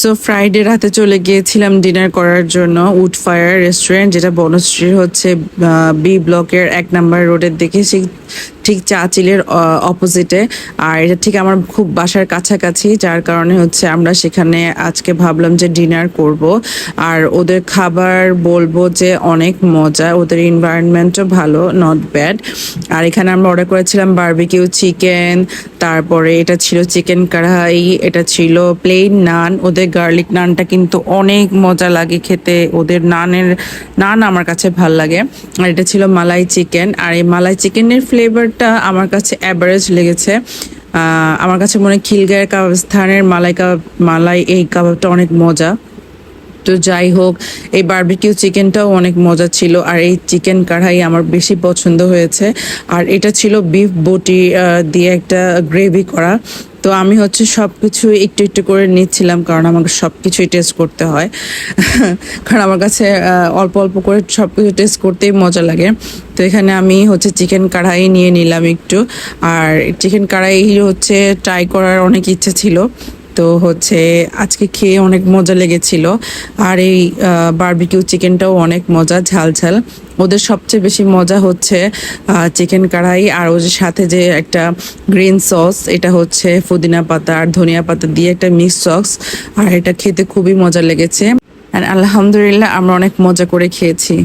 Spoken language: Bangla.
সো ফ্রাইডে রাতে চলে গিয়েছিলাম ডিনার করার জন্য উড ফায়ার রেস্টুরেন্ট, যেটা বনশ্রীর হচ্ছে বি ব্লকের 1 নম্বর রোডের দিকে, সেই ঠিক চাচিলের অপোজিটে। আর এটা ঠিক আমার খুব বাসার কাছাকাছি, যার কারণে হচ্ছে আমরা সেখানে আজকে ভাবলাম যে ডিনার করব। আর ওদের খাবার বলবো যে অনেক মজা, ওদের এনভায়রনমেন্টও ভালো, নট ব্যাড। আর এখানে আমরা অর্ডার করেছিলাম বারবিকিউ চিকেন, তারপরে এটা ছিল চিকেন কড়াই, এটা ছিল প্লেন নান। ওদের গার্লিক নানটা কিন্তু অনেক মজা লাগে খেতে, ওদের নান আমার কাছে ভাল লাগে। আর এটা ছিল মালাই চিকেন, আর এই মালাই চিকেনের ফ্লেভারটা আমার কাছে অ্যাভারেজ লেগেছে। আমার কাছে মনে হয় খিলগাঁয়ের কাবাবস্থানের মালাই এই কাবাবটা অনেক মজা। তো যাই হোক, এই বারবিকিউ চিকেনটাও অনেক মজা ছিল, আর এই চিকেন কড়াই আমার বেশি পছন্দ হয়েছে। আর এটা ছিল বিফ বটি দিয়ে একটা গ্রেভি করা। তো আমি হচ্ছে সব কিছু একটু একটু করে নিচ্ছিলাম, কারণ আমাকে সব কিছুই টেস্ট করতে হয়। কারণ আমার কাছে অল্প অল্প করে সব কিছু টেস্ট করতেই মজা লাগে। তো এখানে আমি হচ্ছে চিকেন কড়াই নিয়ে নিলাম একটু। আর চিকেন কড়াই হচ্ছে ট্রাই করার অনেক ইচ্ছে ছিল, তো হচ্ছে আজকে খেয়ে অনেক মজা লেগেছিল। আর এই বারবিকিউ চিকেনটাও অনেক মজা, ঝাল ঝাল। ওদের সবচেয়ে বেশি মজা হচ্ছে চিকেন কড়াই, আর ওদের সাথে যে একটা গ্রিন সস, এটা হচ্ছে পুদিনা পাতা আর ধনিয়া পাতা দিয়ে একটা মিক্স সস। আর এটা খেতে খুবই মজা লেগেছে। আর আলহামদুলিল্লাহ আমরা অনেক মজা করে খেয়েছি।